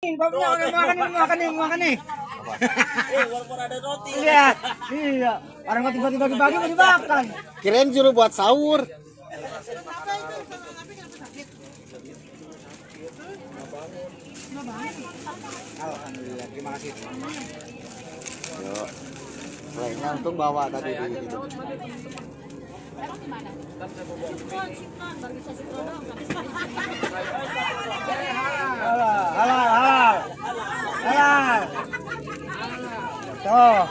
Makan nih. Walaupun ada roti. Iya. Orang mau tiba-tiba dibagi mau dimakan. Kirain juru buat sahur. Alhamdulillah, terima kasih. Yuk. Lainnya untung bawa tadi gitu. Halal. Tuh.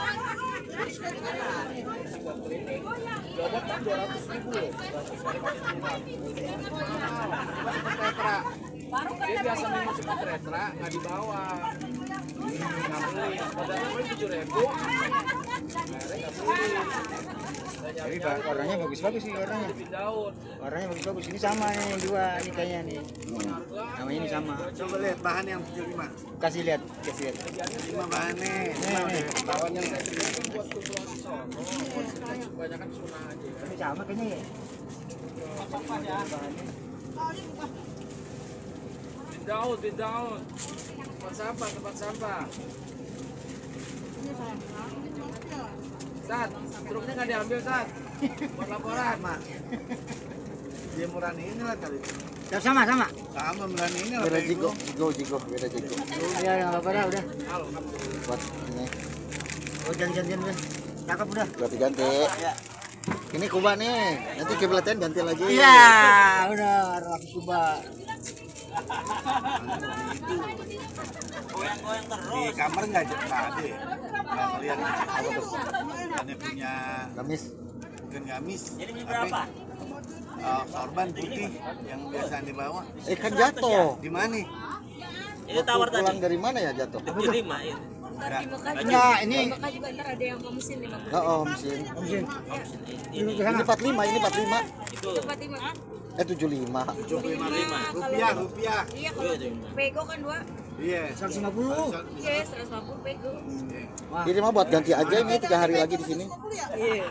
Dia biasa minum suka tetra, nggak dibawa. Nggak beli. Padahal beli 7.000. Tapi warnanya bagus-bagus sih warnanya. Daun. Warnanya bagus-bagus. Ini sama nih yang dua ini kayaknya nih. Namanya ini sama. Coba lihat bahan yang 75. Kasih lihat. 5 bahannya. Nih. Lawannya Buat kumpulan di sono. Kebanyakan sunah aja. Ini sama kayaknya ya. Di daun. Tempat sampah. Sat, truknya nggak diambil, Sat. Buat laporan. dia murah ini lah kali. Sama. Sama murah ini lah. Beda jigo. Beda Iya, enggak apa-apa dah, udah. Alhamdulillah. Buat ini. Oh, ganti-gantian udah. Cakep udah. Ganti. Ini Kuba nih. Nanti kiblatnya ganti lagi. Iya, benar. Aku coba. Goyang-goyang terus. Di kamar nggak ada. Nggak melihat Apa tuh? ada punya Gamis. bukan gamis. Jadi beli berapa? Sorban putih yang biasa dibawa. Kan jatuh. Di mana? Itu tawar tadi. Pulang dari mana ya jatuh? 75 itu. Enggak, ini Maka juga ntar ada yang mesin 50. Oh, mesin. mesin. Ini Ini 45, ini 45. itu Tempat lima. 75. 75. Rupiah. Iya kalau pego kan 2. Iya. 150. Iya 150 pego. Wah, Ini mah buat ganti aja ini 3 hari lagi di sini. iya.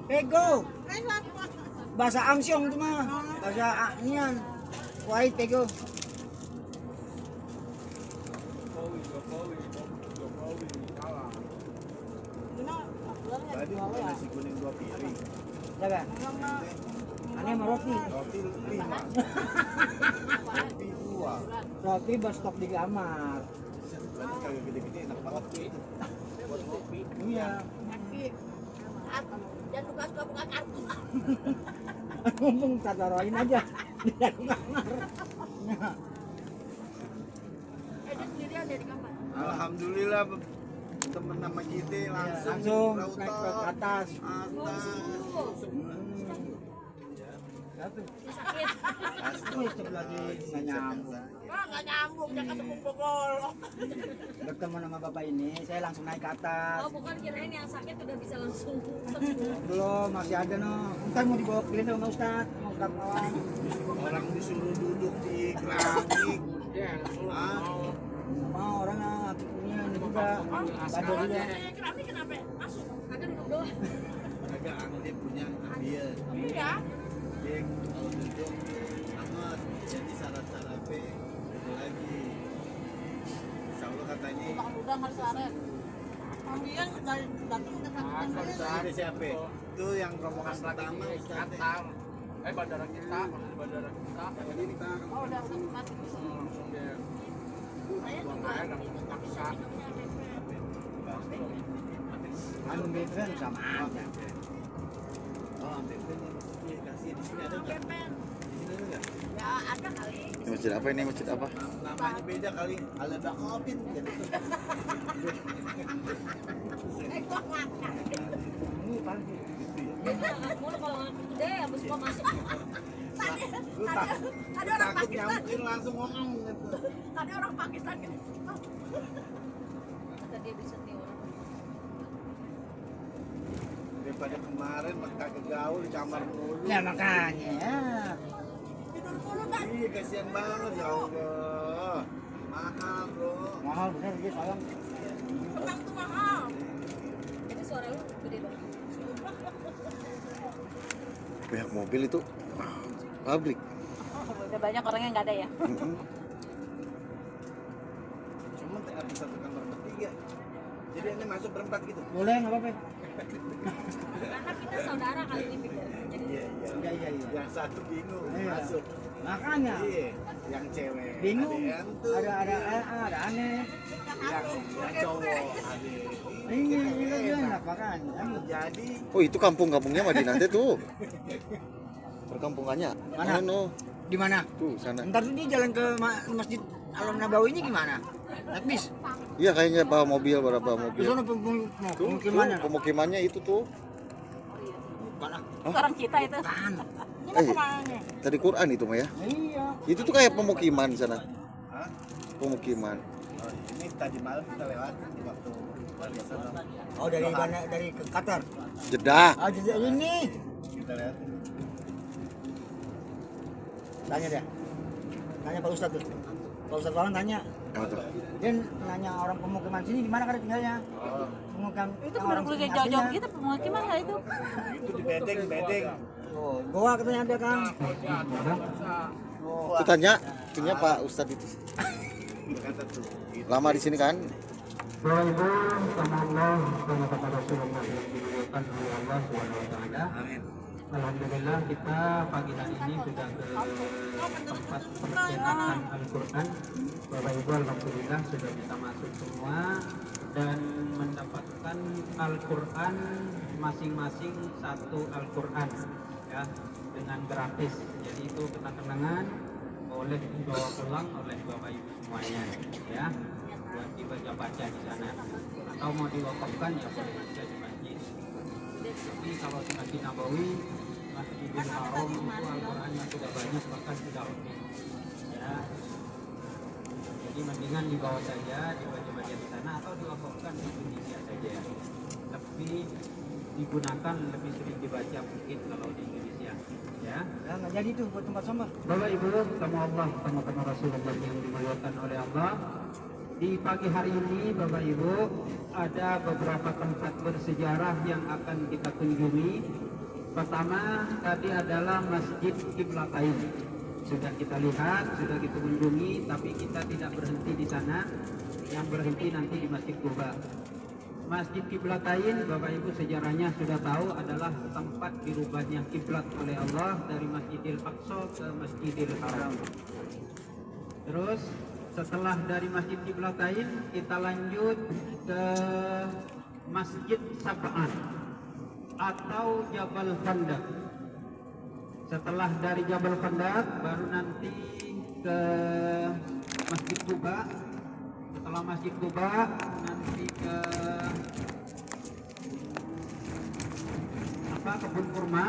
Pego. Bahasa Angsyong itu mah. Bahasa Anian. Wahid pego. Tadi bukan nasi kuning 2 piring. Jaga. Ini sama roti. Roti 5. Roti 2. Roti berstok di kamar. Tadi kagak gede-gede enak banget tuh itu. Buat kopi. Iya. Jangan suka buka kartu. Ngomong taruhin aja di dalam kamar. Nah, Dia sendiri ada di kamar. Alhamdulillah temen nama kita langsung naik ke Rautar. atas. Atas. Satu. Wih, sebelah di nggak nyambung. Nggak nyambung, jangan ketemu bolong. Bertemu sama bapak ini, saya langsung naik ke atas. Oh bukan kirain yang sakit udah bisa langsung. Belum, masih ada no. Ntar mau dibawa klinik sama Ustad, mau Ustad kawan. Orang disuruh duduk di keramik. Ya, Ah, Mau orang punya ini juga, ada juga. Keramik kenapa? Masuk. Kagak duduk doang. agak dia punya ambil. Iya. Dia kalau duduk amat jadi syarat-syaratnya itu lagi. Insya Allah katanya Udah harus syarat. Kemudian datang ke ada siapa? Itu yang rombongan pertama Ustaz. Qatar. Bandara kita, di bandara kita. Ini kita Oh udah mati. Langsung dia Saya buang juga. air, dapat paksa. Anu beda sama aja. Oh, ambil ini kasih di sini ada nggak? Di sini ada nggak? Ya ada kali. Ini masjid apa ini? Masjid apa? Namanya beda kali. Ala Dakopin. Ini pagi. Mulu kalau gede habis gua masuk. Lu takut Ada orang takut Pakistan. nyamperin langsung ngomong gitu. Ada orang Pakistan gitu. Kata dia bisa nih orang. Daripada kemarin kagak gaul di kamar mulu. Ya makanya ya. Tidur mulu kan. Iya kasihan banget ya Allah. Mahal bro. Mahal bener dia sayang. Tenang tuh mahal. Itu suara lu gede banget. Pihak mobil itu pabrik. Udah banyak orang yang nggak ada ya. di satu kamar bertiga. Jadi anda masuk berempat gitu. Boleh, nggak apa-apa. Karena kita saudara kali ini pikir. Jadi Iya. Iya. Yang satu bingung Iya. masuk. Makanya Iya. Yang cewek. bingung. Ada yang tuh. Ada aneh. Yang cowok. Ada. Ini juga dia enak makanya. Jadi Oh itu kampung-kampungnya Madinah teh tuh. Perkampungannya. Mana? Oh, Di mana? tuh sana. Ntar tuh dia jalan ke Masjid Alam Nabawinya gimana? Naik bis. Iya kayaknya bawa mobil, bawa Di mobil. sana Tuh, pemukimannya. pemukimannya itu tuh. Mana? orang kita itu. Kan. Tadi Quran itu mah ya. Iya. Itu tuh kayak pemukiman di sana. Hah? Pemukiman. Oh, ini tadi malam kita lewatin di waktu biasa Oh dari mana? Dari ke Qatar. Jeddah. Ah jadi ini. kita lewatin. Tanya dia. Tanya Pak Ustadz tuh. Pak Ustadz Wawan tanya. Apa tuh? Dia nanya orang pemukiman sini di mana kada tinggalnya? Oh, Pemukiman Itu orang bener-bener kayak sini jauh-jauh aslinya. gitu pemukiman nggak itu? itu di bedeng. Oh, Goa katanya ada kan? Oh, Itu tanya Pak Ustadz itu. kata tuh. Gitu. Lama di sini kan? Bapak Ibu, sama Allah, sama kata Rasulullah yang dimuliakan oleh Allah SWT. Amin. Alhamdulillah kita pagi hari ini sudah ke tempat percetakan Al-Quran. Bapak Ibu, Alhamdulillah sudah bisa masuk semua dan mendapatkan Al-Quran masing-masing satu Al-Quran ya, dengan gratis. Jadi itu kenang-kenangan boleh dibawa pulang oleh Bapak Ibu semuanya ya, buat dibaca-baca di sana, atau mau diwakafkan ya boleh saja di masjid. Tapi kalau di Masjid Nabawi, Masjidil Haram itu Al-Qurannya sudah banyak, bahkan sudah lebih ya. Jadi mendingan dibawa saja, dibaca-baca di sana, atau diwakafkan di Indonesia saja. Tapi digunakan lebih sering dibaca mungkin kalau di Indonesia ya. Ya nggak jadi tuh buat tempat sampah. Bapak Ibu, sama Allah, sama Rasulullah yang dimuliakan oleh Allah. Di pagi hari ini Bapak Ibu ada beberapa tempat bersejarah yang akan kita kunjungi. Pertama tadi adalah Masjid Qiblatain. Sudah kita lihat, sudah kita kunjungi, tapi kita tidak berhenti di sana. Yang berhenti nanti di Masjid Quba. Masjid Qiblatain, Bapak Ibu sejarahnya sudah tahu, adalah tempat dirubahnya kiblat oleh Allah dari Masjidil Aqsa ke Masjidil Haram. Terus setelah dari Masjid Qiblatain kita lanjut ke Masjid Sab'an atau Jabal Khandaq. Setelah dari Jabal Khandaq baru nanti ke Masjid Quba. Setelah Masjid Quba nanti ke kebun kurma.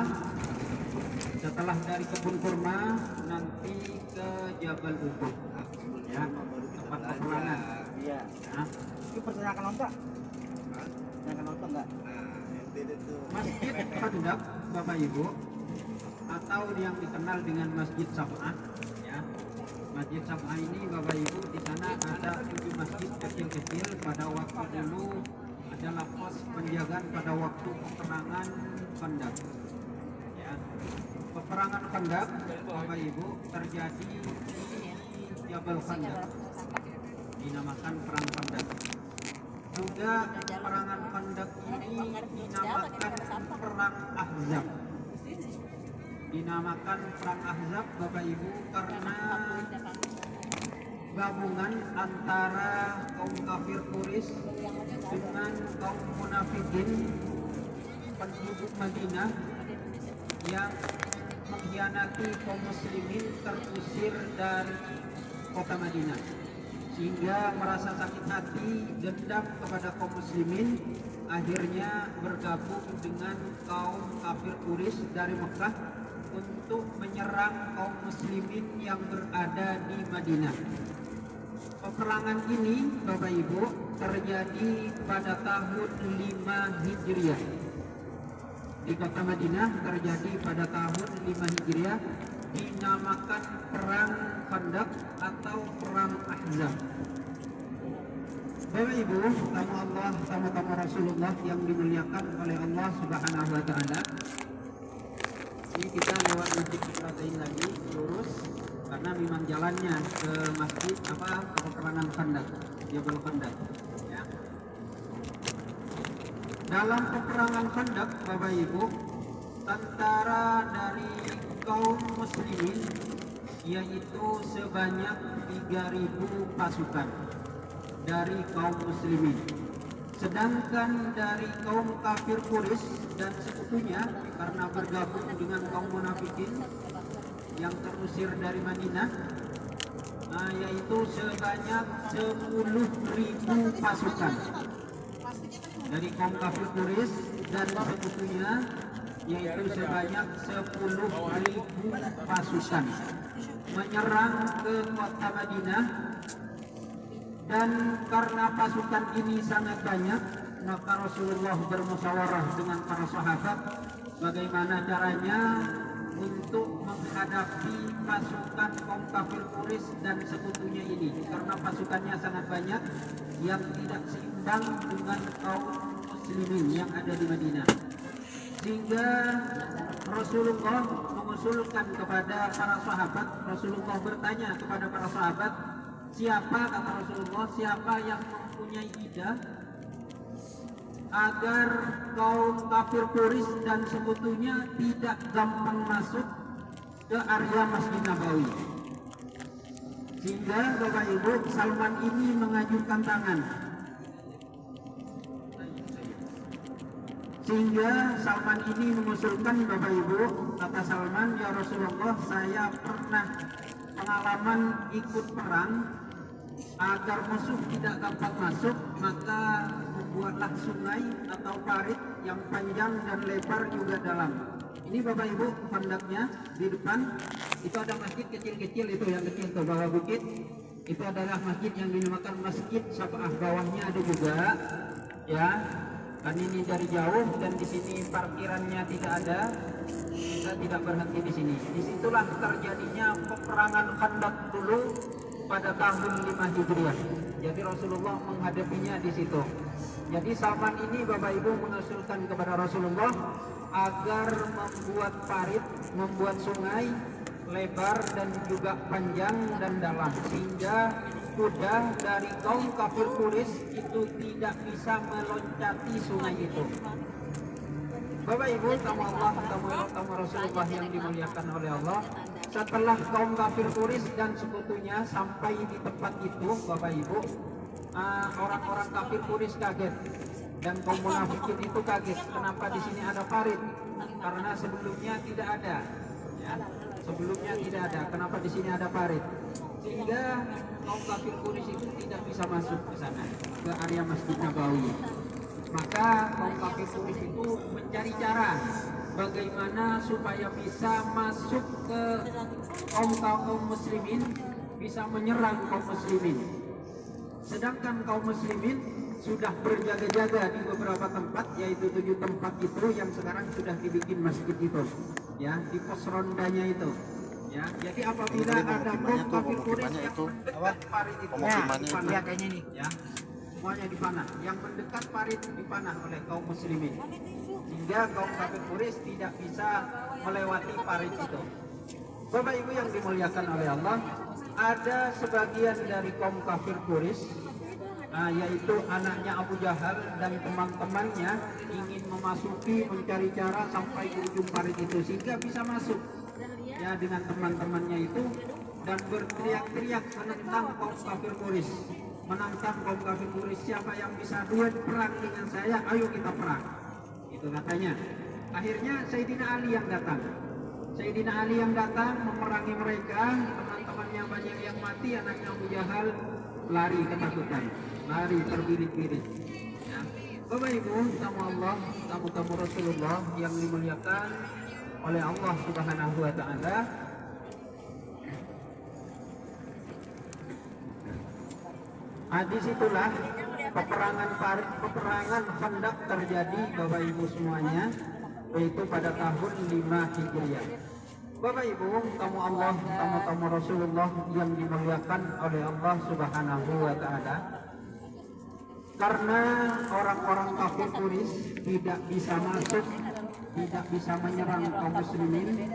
Setelah dari kebun kurma nanti ke Jabal Uhud ya, tempat peperangan. Iya. Nah, Itu pertanyaan nonton. Pertanyaan nonton nggak? Masjid Khandaq Bapak Ibu, atau yang dikenal dengan Masjid Sab'ah ya. Masjid Sab'ah ini Bapak Ibu, di sana ada 7 masjid kecil-kecil pada waktu dulu adalah pos penjagaan pada waktu peperangan Khandaq ya. Peperangan Khandaq Bapak Ibu terjadi di Jabal Khandaq, dinamakan perang Khandaq. Juga peperangan Khandaq ini dinamakan perang Ahzab. Dinamakan perang Ahzab Bapak Ibu karena gabungan antara kaum kafir Quraisy dengan kaum munafikin penduduk Madinah yang mengkhianati kaum muslimin, terusir dari kota Madinah, sehingga merasa sakit hati, dendam kepada kaum muslimin, akhirnya bergabung dengan kaum kafir Quraisy dari Mekah untuk menyerang kaum muslimin yang berada di Madinah. Peperangan ini Bapak Ibu terjadi pada tahun 5 Hijriah. Di kota Madinah terjadi pada tahun 5 Hijriah, dinamakan perang Khandaq atau perang Ahzab. Bapak Ibu, tamu Allah, tamu-tamu Rasulullah yang dimuliakan oleh Allah Subhanahu wa taala. Ini kita lewat Masjid Qiblatain lagi lurus karena memang jalannya ke masjid ke peperangan Khandaq. Jabal Khandaq. Ya. Dalam peperangan Khandaq, Bapak Ibu, tentara dari kaum muslimin yaitu sebanyak 3.000 pasukan dari kaum muslimin. Sedangkan dari kaum kafir Quraisy dan sekutunya karena bergabung dengan kaum munafikin yang terusir dari Madinah, yaitu sebanyak 10.000 pasukan dari kaum kafir Quraisy dan sekutunya, yaitu sebanyak 10.000 pasukan menyerang ke kota Madinah. Dan karena pasukan ini sangat banyak, maka Rasulullah bermusyawarah dengan para sahabat bagaimana caranya untuk menghadapi pasukan kaum kafir Quraisy dan sekutunya ini, karena pasukannya sangat banyak yang tidak seimbang dengan kaum muslimin yang ada di Madinah. Sehingga Rasulullah mengusulkan kepada para sahabat, Rasulullah bertanya kepada para sahabat, siapa, kata Rasulullah, siapa yang mempunyai ide agar kaum kafir Quraisy dan sekutunya tidak gampang masuk ke area Masjid Nabawi. Sehingga Bapak Ibu, Salman ini mengajukan tangan. Sehingga Salman ini mengusulkan, Bapak Ibu, kata Salman, ya Rasulullah, saya pernah pengalaman ikut perang. Agar musuh tidak dapat masuk, maka membuatlah sungai atau parit yang panjang dan lebar juga dalam. Ini Bapak Ibu, Khandaqnya di depan itu ada masjid kecil-kecil, itu yang kecil ke bawah bukit. Itu adalah masjid yang dinamakan Masjid Sabah. Bawahnya ada juga, ya. Dan ini dari jauh, dan di sini parkirannya tidak ada. Kita tidak berhenti di sini. Disitulah terjadinya peperangan Khandaq dulu pada tahun 5 Hijriah. Jadi Rasulullah menghadapinya di situ. Jadi Salman ini Bapak Ibu mengusulkan kepada Rasulullah agar membuat parit, membuat sungai lebar dan juga panjang dan dalam, sehingga kuda dari kaum kafir Quraisy itu tidak bisa meloncati sungai itu. Bapak Ibu, tamu Allah, tamu Rasulullah yang dimuliakan oleh Allah, setelah kaum kafir Quraisy dan sekutunya sampai di tempat itu, Bapak Ibu, orang-orang kafir Quraisy kaget dan kaum munafikin itu kaget. Kenapa di sini ada parit? Karena sebelumnya tidak ada. Ya, sebelumnya tidak ada. Kenapa di sini ada parit? Sehingga kaum kafir Quraisy itu tidak bisa masuk ke sana, ke area Masjid Nabawi. Maka kaum kafir Quraisy itu mencari cara bagaimana supaya bisa masuk ke kaum muslimin, bisa menyerang kaum muslimin. Sedangkan kaum muslimin sudah berjaga-jaga di beberapa tempat, yaitu 7 tempat itu yang sekarang sudah dibikin masjid itu, ya, di pos rondanya itu. Ya, jadi apabila ada kaum kafir Quraisy yang mendekat parit itu, ya kayaknya nih, ya, semuanya dipanah. Yang mendekat parit dipanah oleh kaum muslimin, sehingga kaum kafir Quraisy tidak bisa melewati parit itu. Bapak Ibu yang dimuliakan oleh Allah, ada sebagian dari kaum kafir Quraisy, yaitu anaknya Abu Jahal dan teman-temannya, ingin memasuki, mencari cara sampai ke ujung parit itu sehingga bisa masuk, ya, dengan teman-temannya itu, dan berteriak-teriak menentang kaum kafir Quraisy, menantang kaum kafir Quraisy, siapa yang bisa duet perang dengan saya, ayo kita perang, itu katanya. Akhirnya Sayyidina Ali yang datang. Sayyidina Ali yang datang memerangi mereka, teman-temannya banyak yang mati, anaknya Abu Jahal lari ketakutan, lari terbirit-birit. Ya. Bapak Ibu, tamu Allah, tamu-tamu Rasulullah yang dimuliakan oleh Allah Subhanahu wa Ta'ala, disitulah peperangan Khandaq terjadi, Bapak Ibu semuanya, yaitu pada tahun 5 Hijriah. Bapak Ibu, tamu Allah, tamu-tamu Rasulullah yang dimuliakan oleh Allah Subhanahu wa Ta'ala, karena orang-orang kafir Quraisy tidak bisa masuk, tidak bisa menyerang kaum muslimin,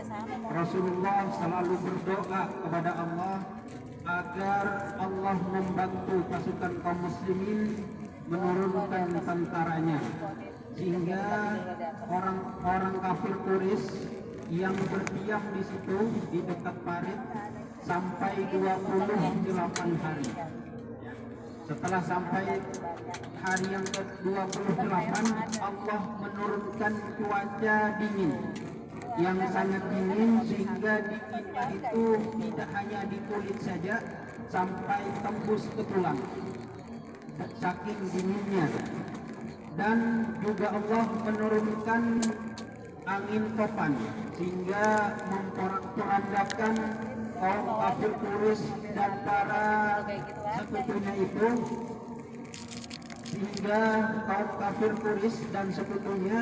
Rasulullah selalu berdoa kepada Allah agar Allah membantu pasukan kaum muslimin menurunkan tentaranya, sehingga orang-orang kafir Quraisy yang berdiam di situ di dekat parit sampai 28 hari. Setelah sampai hari yang ke-28, Allah menurunkan cuaca dingin yang sangat dingin, sehingga dinginnya itu tidak hanya di kulit saja, sampai tembus ke tulang, saking dinginnya. Dan juga Allah menurunkan angin topan sehingga memporak-porandakan kaum kafir Quraisy dan para sekutunya itu, sehingga kaum kafir Quraisy dan sekutunya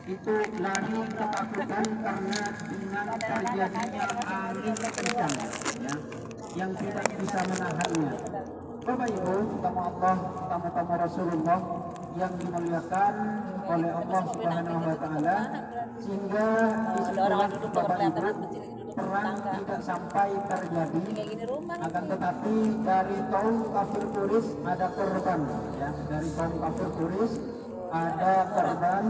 itu lari ketakutan karena dengan terjadinya angin kencang ya, yang tidak bisa menahannya. Bapak Ibu, tamu-tamu Allah, tamu-tamu Rasulullah yang dimuliakan oleh Allah Subhanahu wa taala, sehingga disitulah Bapak Ibu perang tidak sampai terjadi, akan tetapi dari kaum kafir Quraisy ada korban ya, dari kaum kafir Quraisy ada korban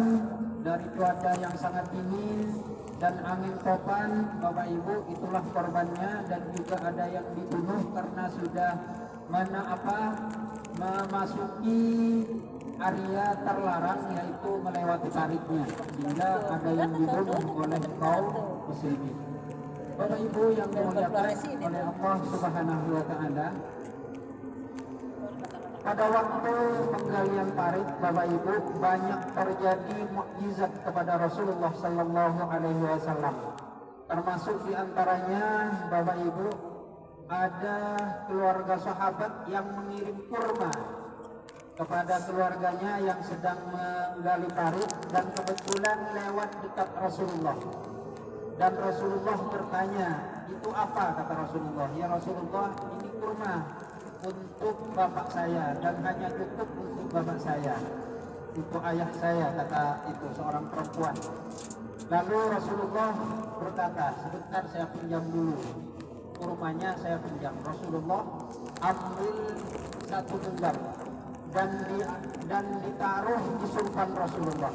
dari cuaca yang sangat dingin dan angin topan. Bapak Ibu, itulah korbannya. Dan juga ada yang dibunuh karena sudah memasuki area terlarang, yaitu melewati paritnya, sehingga ada yang dibunuh oleh kaum muslimin. Bapak Ibu yang dimuliakan oleh Allah Subhanahu wa taala, pada waktu penggalian parit, Bapak Ibu, banyak terjadi mukjizat kepada Rasulullah sallallahu alaihi wasallam. Termasuk diantaranya, Bapak Ibu, ada keluarga sahabat yang mengirim kurma kepada keluarganya yang sedang menggali parit, dan kebetulan lewat dekat Rasulullah. Dan Rasulullah bertanya, itu apa? Kata Rasulullah, ya Rasulullah, ini kurma untuk bapak saya, dan hanya cukup untuk bapak saya, untuk ayah saya, kata itu seorang perempuan. Lalu Rasulullah berkata, sebentar saya pinjam dulu kurmanya, saya pinjam. Rasulullah ambil satu genggam dan ditaruh di sumpan Rasulullah.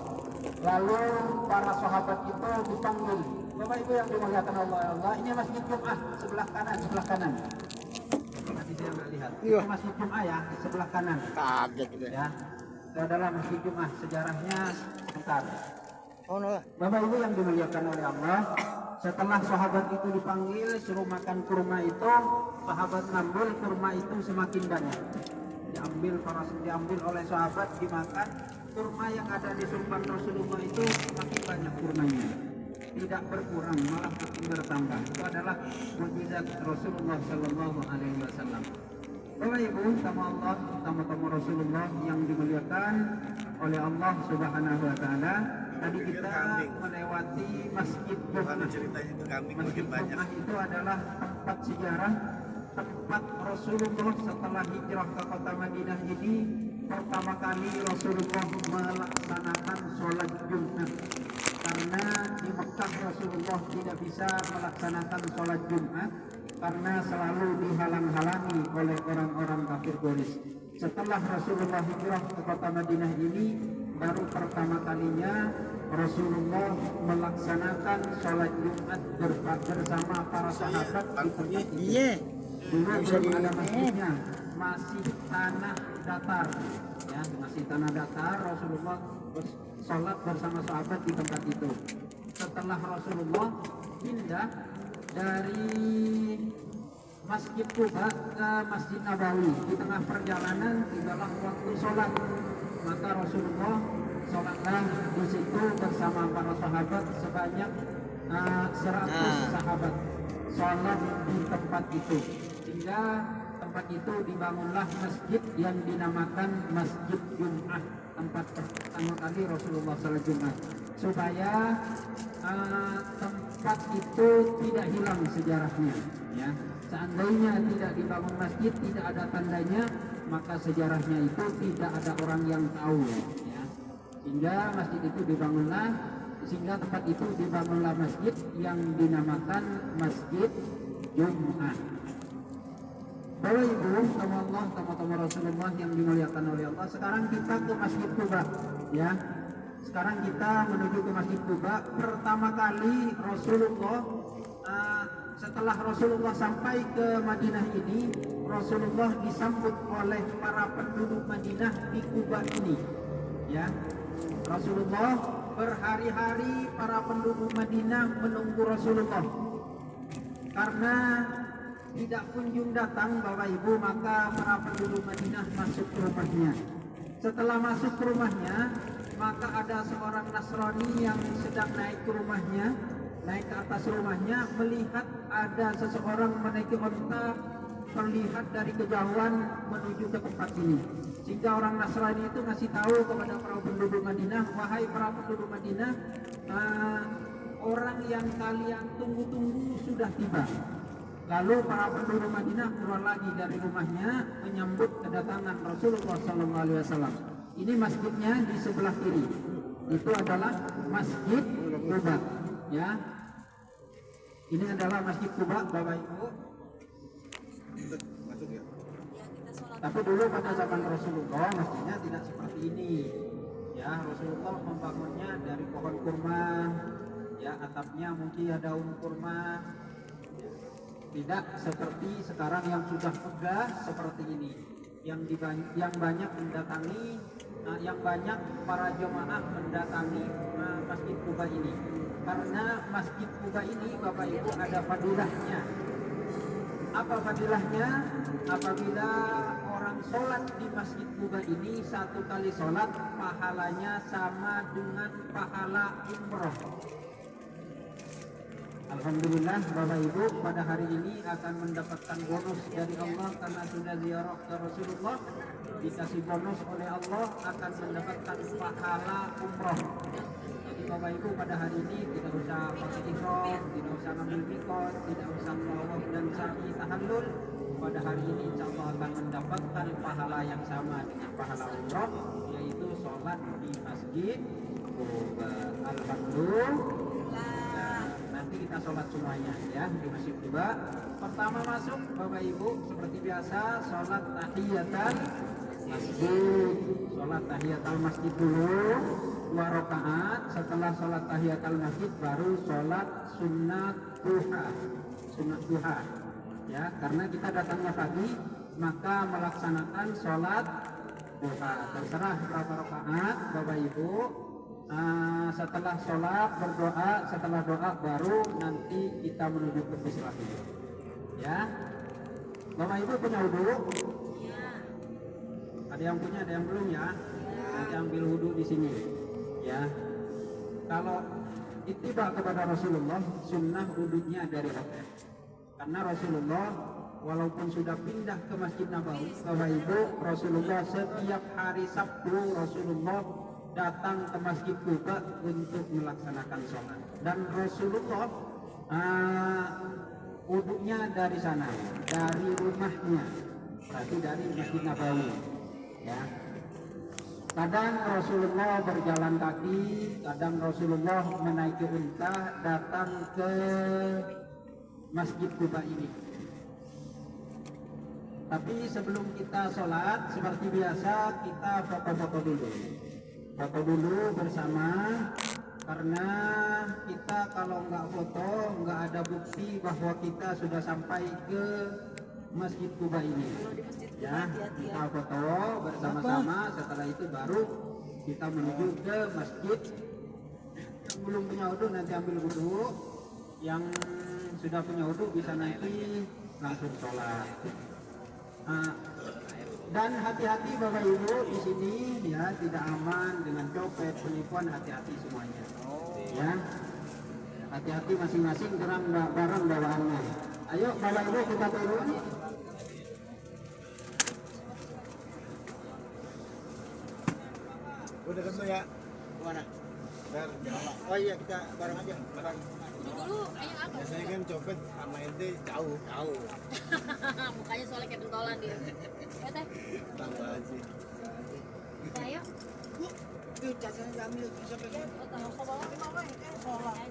Lalu para sahabat itu dipanggil. Bapak Ibu yang dimuliakan Allah, ini masjid Jum'ah sebelah kanan. Tadi saya nggak lihat. Ini masjid Jum'ah ya, sebelah kanan. Kaget gitu Ya, itu adalah masjid Jum'ah. Sejarahnya sebentar. Oh, no. Bapak Ibu yang dimuliakan oleh Allah, setelah sahabat itu dipanggil suruh makan kurma itu, sahabat ngambil kurma itu semakin banyak. Diambil oleh sahabat, dimakan. Kurma yang ada di sumpan Rasulullah itu semakin banyak kurmanya, tidak berkurang, malah makin bertambah. Itu adalah mukjizat Rasulullah Sallallahu Alaihi Wasallam. Bapak Ibu, tamu-tamu Rasulullah yang dimuliakan oleh Allah Subhanahu Wa Taala, tadi kita melewati Masjid Jum'ah. Masjid Jum'ah itu adalah tempat sejarah, tempat Rasulullah setelah hijrah ke kota Madinah ini pertama kali Rasulullah melaksanakan sholat Jumat. Karena di Mekah Rasulullah tidak bisa melaksanakan sholat Jumat karena selalu dihalang-halangi oleh orang-orang kafir Quraisy. Setelah Rasulullah hijrah ke kota Madinah ini, baru pertama kalinya Rasulullah melaksanakan sholat Jumat bersama para sahabat di tempat ini. Dulu belum ada masjidnya, masih tanah datar, ya, masih tanah datar. Rasulullah sholat bersama sahabat di tempat itu. Setelah Rasulullah pindah dari Masjid Quba ke Masjid Nabawi, di tengah perjalanan tibalah waktu sholat, maka Rasulullah sholatlah di situ bersama para sahabat sebanyak 100 sahabat sholat di tempat itu, sehingga tempat itu dibangunlah masjid yang dinamakan Masjid Jum'ah, tempat pertama kali Rasulullah sholat Jumat, supaya tempat itu tidak hilang sejarahnya. Ya, seandainya tidak dibangun masjid, tidak ada tandanya, maka sejarahnya itu tidak ada orang yang tahu. Ya, sehingga masjid itu dibangunlah, sehingga tempat itu dibangunlah masjid yang dinamakan Masjid Jum'ah. Bapak Ibu, tamu Allah, tamu Rasulullah yang dimuliakan oleh Allah. Sekarang kita ke Masjid Quba, ya. Sekarang kita menuju ke Masjid Quba. Pertama kali Rasulullah, setelah Rasulullah sampai ke Madinah ini, Rasulullah disambut oleh para penduduk Madinah di Quba ini, ya. Rasulullah berhari-hari para penduduk Madinah menunggu Rasulullah karena tidak kunjung datang Bapak Ibu, maka para penduduk Madinah masuk ke rumahnya. Setelah masuk ke rumahnya, maka ada seorang Nasrani yang sedang naik ke rumahnya, naik ke atas rumahnya, melihat ada seseorang menaiki onta, terlihat dari kejauhan menuju ke tempat ini. Sehingga orang Nasrani itu ngasih tahu kepada para penduduk Madinah, wahai para penduduk Madinah, orang yang kalian tunggu-tunggu sudah tiba. Lalu para penduduk Madinah keluar lagi dari rumahnya menyambut kedatangan Rasulullah SAW. Ini masjidnya di sebelah kiri. Itu adalah Masjid Quba, ya. Ini adalah Masjid Quba, Bapak Ibu. Masuk ya. Tapi dulu pada zaman Rasulullah masjidnya tidak seperti ini. Ya, Rasulullah membangunnya dari pohon kurma. Ya, atapnya mungkin ada daun kurma. Tidak seperti sekarang yang sudah megah seperti ini. Yang banyak mendatangi, yang banyak para jemaah mendatangi Masjid Quba ini. Karena Masjid Quba ini Bapak Ibu ada fadilahnya. Apa fadilahnya? Apabila orang sholat di Masjid Quba ini, satu kali sholat pahalanya sama dengan pahala umroh. Alhamdulillah Bapak Ibu, pada hari ini akan mendapatkan bonus dari Allah karena sudah ziarah ke Rasulullah. Dikasih bonus oleh Allah, akan mendapatkan pahala umroh. Jadi Bapak Ibu pada hari ini tidak usah pakai ihram, tidak usah ngambil mikot, tidak usah tawaf dan sa'i tahallul. Pada hari ini insya Allah akan mendapatkan pahala yang sama dengan pahala umroh, yaitu sholat di Masjid Quba. Alhamdulillah. Nanti kita sholat semuanya ya di Masjid Quba. Pertama masuk Bapak Ibu seperti biasa sholat tahiyatul masjid. Sholat tahiyatul masjid dulu 2 rakaat. Setelah sholat tahiyatul masjid baru sholat sunat duha. Sunat duha. Ya, karena kita datangnya pagi maka melaksanakan sholat duha. Terserah berapa rakaat Bapak Ibu. Setelah sholat berdoa, setelah doa baru nanti kita menuju ke bis lagi. Ya, Bapak Ibu punya wudhu? Ada yang punya, ada yang belum ya? Nanti ambil wudhu di sini. Ya, kalau ittiba kepada Rasulullah, sunnah wudhunya dari hotel. Karena Rasulullah walaupun sudah pindah ke Masjid Nabawi, Bapak Ibu, Rasulullah setiap hari Sabtu Rasulullah datang ke Masjid Quba untuk melaksanakan sholat. Dan Rasulullah wudhunya dari sana, dari rumahnya, berarti dari Masjid Nabawi. Ya. Kadang Rasulullah berjalan kaki, kadang Rasulullah menaiki unta datang ke Masjid Quba ini. Tapi sebelum kita sholat, seperti biasa kita foto-foto dulu. Foto dulu bersama, karena kita kalau nggak foto nggak ada bukti bahwa kita sudah sampai ke Masjid Quba ini. Ya, kita foto bersama-sama. Setelah itu baru kita menuju ke masjid. Yang belum punya wudhu nanti ambil wudhu. Yang sudah punya wudhu bisa nanti langsung sholat. Dan hati-hati Bapak Ibu di sini ya, tidak aman dengan copet, penipuan, hati-hati semuanya. Ya, hati-hati masing-masing barang bawaannya. Ayo Bapak Ibu kita turun. Udah ketemu ya? Mana? Oh iya, kita bareng aja. Bareng. Dulu kayak apa? Biasanya kan copet sama ente jauh. Mukanya soalnya kayak pentolan dia. Ya teh, Tahu aja. saya. Itu cacatnya ambil sampai Ya, tahu kok bawa mama ya kan sholat.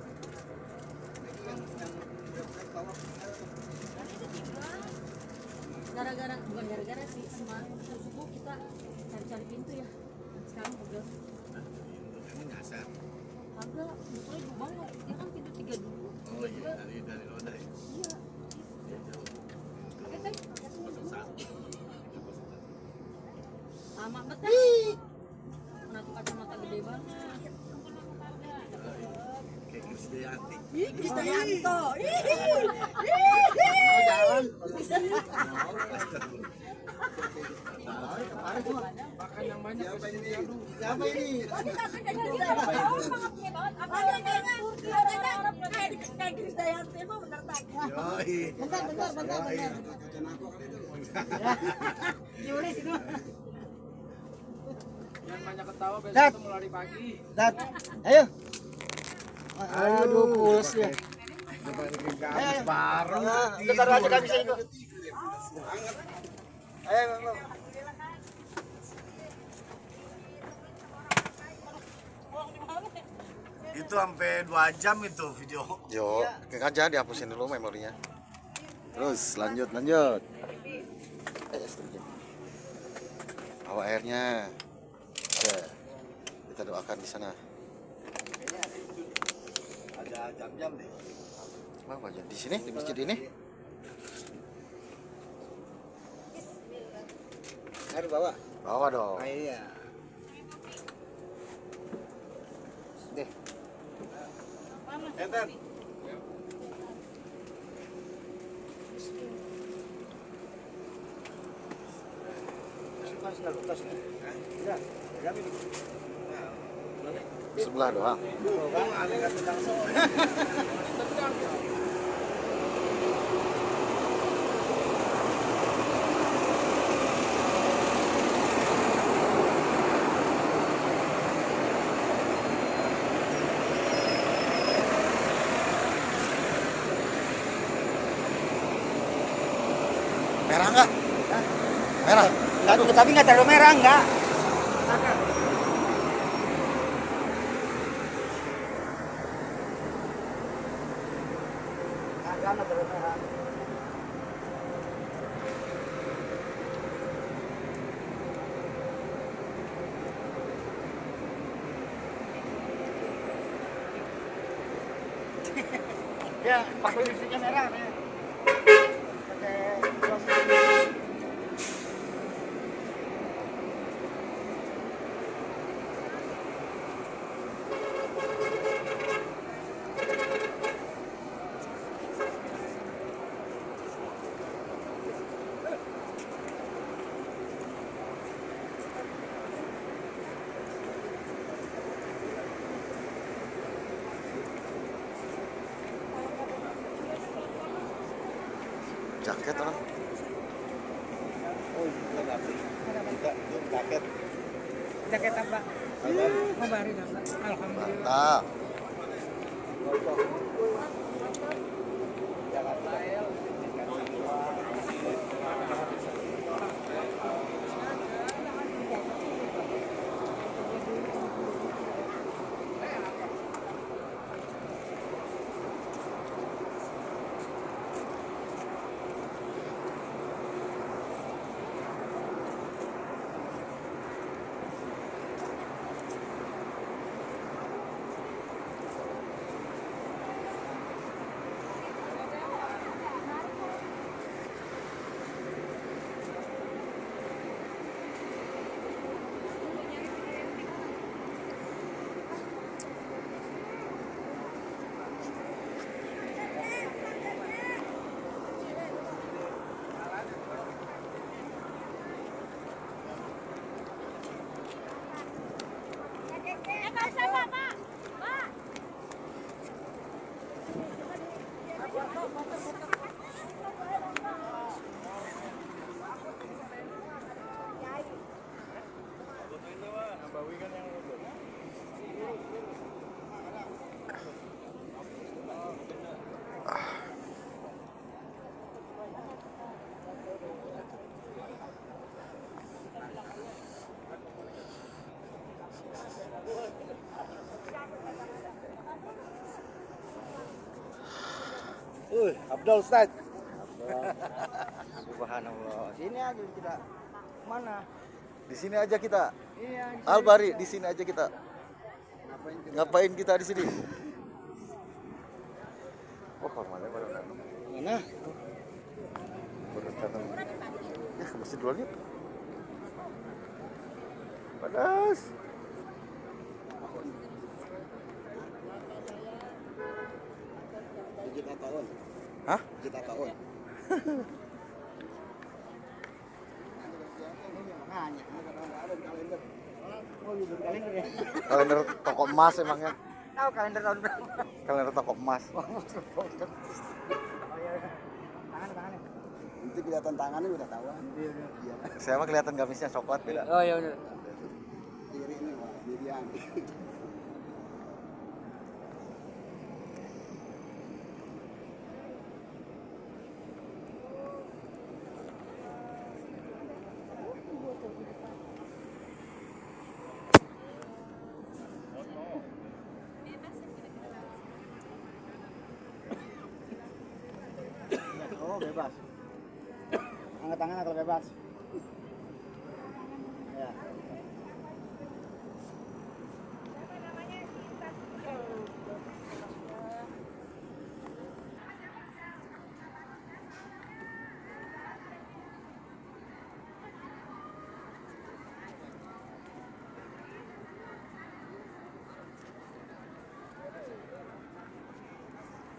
yang bawah. Tapi itu tiba. Gara-gara gara-gara bukan gara-gara sih semalam subuh kita cari-cari pintu ya. Sekarang udah Emang nyasar. agak betulnya jauh banget. Dia kan pintu 3 dulu. Oh iya, dari roda ya. Iya. Oke, teh. Lama banget. Mana tuh kacamata gede banget. Kayak Krisdayanti. Ih, Krisdayanto. Mau jalan. Makan yang banyak. Siapa ini? Yoi. Bentar. Julis itu. Yang banyak ketawa besok Dat. ketemu lari pagi. Dat. Ayo. Aduh, pules ya. Gamis baru. Bentar aja kami sini kok. Ayo, Bang. Itu sampai 2 jam itu video. Yo, aja dihapusin dulu memorinya. Terus lanjut. Sedikit. Bawa airnya. Oke. Kita doakan di sana. Ada jam-jam deh. Mau aja di sini di masjid ini. Air bawa. Bawa dong. Iya. Deh. Enten. Sebelah doang. Bang, aneh kan tendang sore. Merah enggak? Merah. Tapi nggak terlalu merah, enggak. Agak terlalu merah. Ya, pakai listriknya merah. Ya. Pakai jaket orang. Oh, jaket. jaket apa? Oh, baru dapat. Alhamdulillah. Mantap. Abdul Ustaz. Subhanallah. Sini aja kita. Mana? Di sini aja kita. Iya. di sini Albari, kita. di sini aja kita. Ngapain kita? Ngapain kita di sini? Oh, formalnya baru datang. Mana? Baru datang. Ya, ke masjid dulu yuk. Panas. Kita tahun. Hah? Kita tahun. Makanya, nggak ada kalender. Oh, iya kalender ya. Kalender toko emas emangnya. Tahu kalender tahun berapa? Kalender toko emas. Oh iya. Tangan. Itu kelihatan tangannya udah tahu. Iya. Saya mah kelihatan gamisnya coklat beda. Oh iya benar. Kiri ini Pak, Dirian. Oh bebas. Angkat tangan kalau bebas. Ya.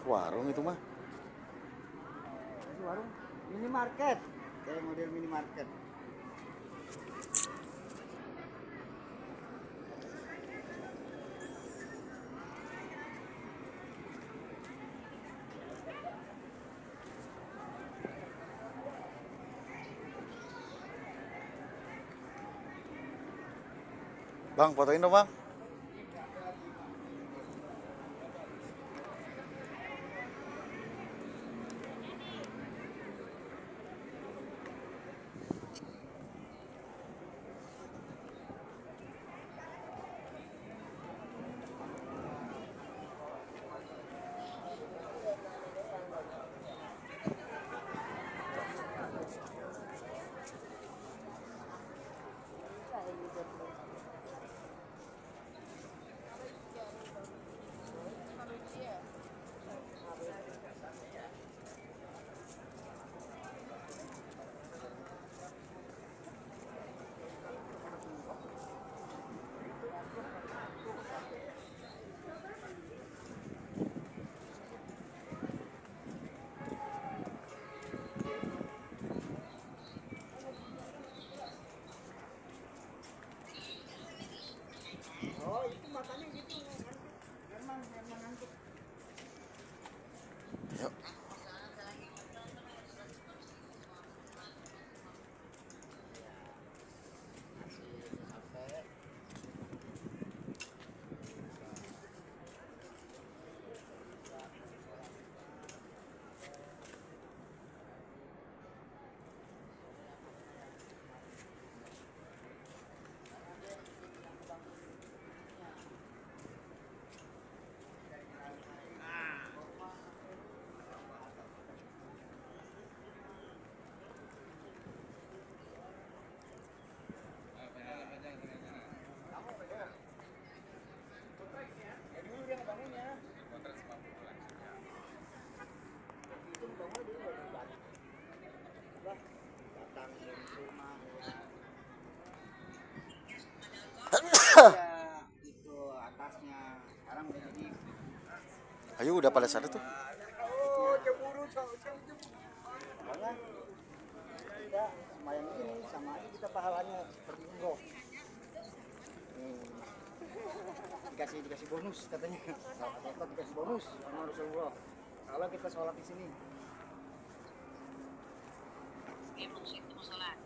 Warung itu mah. Ini warung minimarket. Kayak model minimarket. Bang, fotoin dong, Bang. Yuk. Itu atasnya. Sekarang udah jadi. Ayo udah pada sana tuh. Oh, cemburu Makanya kita sembahyang ini sama aja kita pahalanya seperti umroh. Dikasih bonus katanya. Kata dikasih bonus sama Rasulullah. Kalau kita sholat di sini.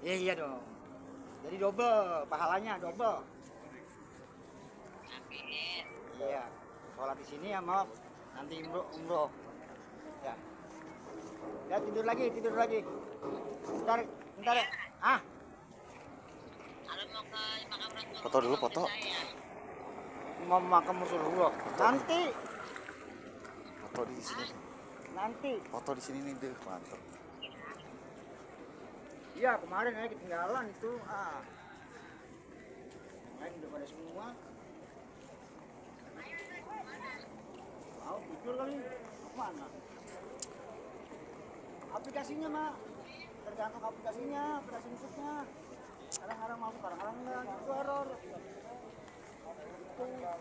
Iya dong. Jadi double pahalanya double. Iya. Sholat di sini sama nanti umroh. Ya. Ya tidur lagi. Bentar ya. Ah. Foto dulu, foto. Mau makam Rasulullah. Nanti. Foto di sini. Nanti. Foto di sini nih deh, mantap. Iya kemarin ya ketinggalan itu. Lain udah pada semua. Mau tidur kali? Mana? Aplikasinya mah tergantung aplikasinya, aplikasi musiknya. Kadang-kadang masuk, kadang-kadang enggak. Itu error. Itu. Ya.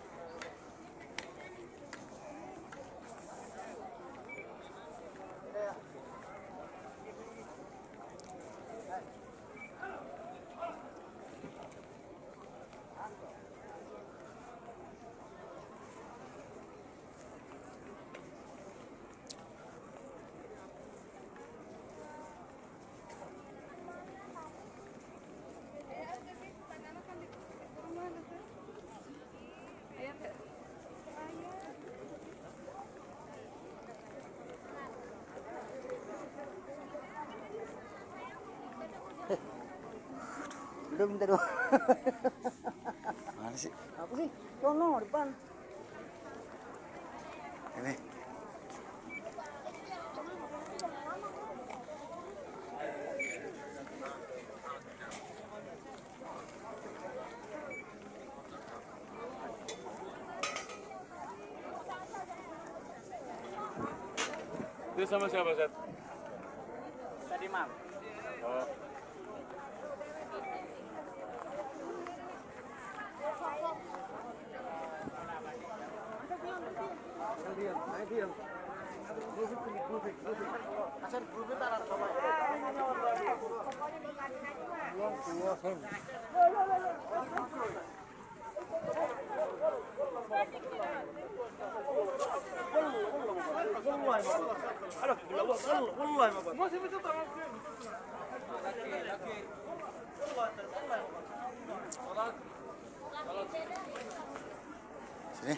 Udah minta doa. Mana sih? Apa sih? Sono depan. Ini. Itu sama siapa, Seth? Tadi Mam. Oh. Asal dulu taruh coba. Sini.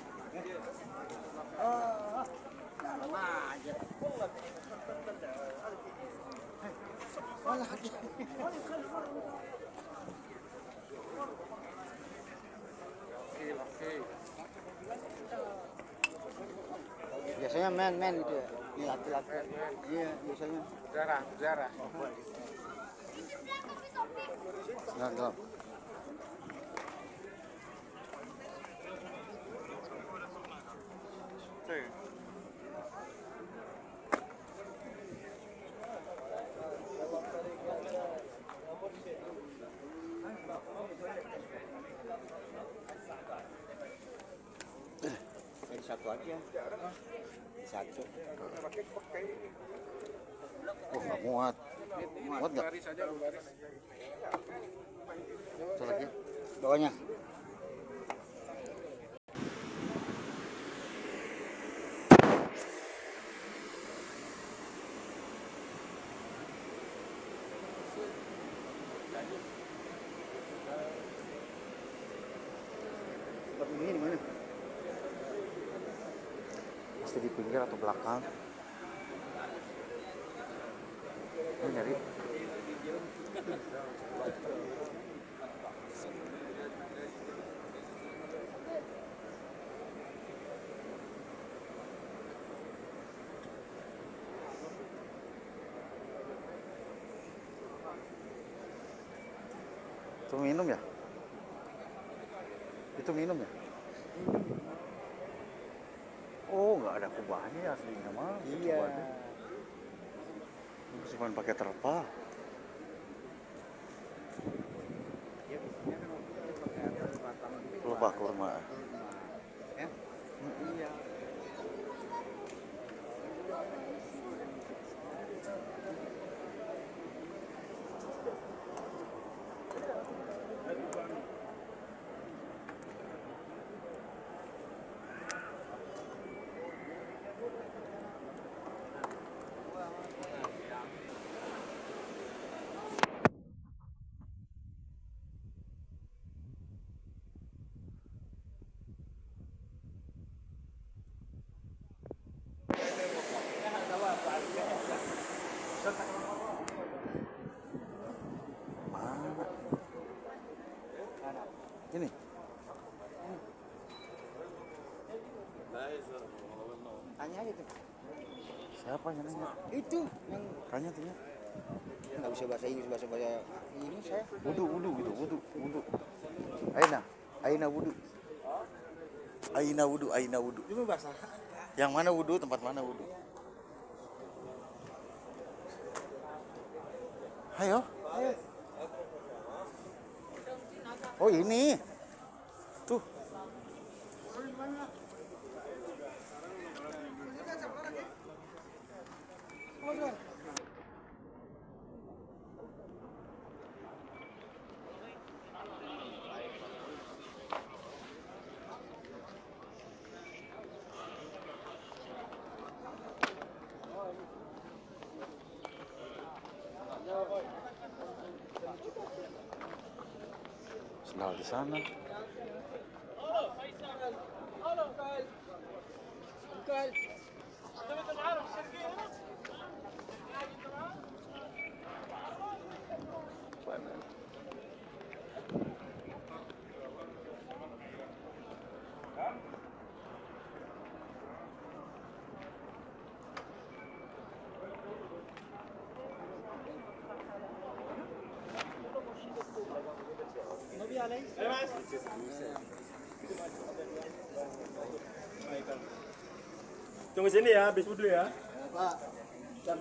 Biasanya men gitu ya. Ini laki-laki. Iya, biasanya. Zara. Enggak. Satu aja. Satu. Oh, nggak muat. Muat nggak? Baris aja, lu baris. Itu lagi. Bawahnya. Tempat ini di mana? Pasti di pinggir atau belakang. Ini nyari. Itu minum ya? Itu minum ya? Oh, nggak ada kubahnya ya aslinya mah. Iya. Cuma pakai terpal. Lebah kurma. Ya? Iya. Mana? Ini. Tanya aja tuh. Siapa yang nanya? Itu yang Tanya. Nggak bisa bahasa Inggris, bahasa ini saya. Wudu gitu, wudu. Aina wudu. Aina wudu. Itu bahasa. Yang mana wudu? Tempat mana wudu? Ayo. Oh ini. Tuh. Sendal di sana. Tunggu sini ya, habis wudhu ya. Pak. Siap,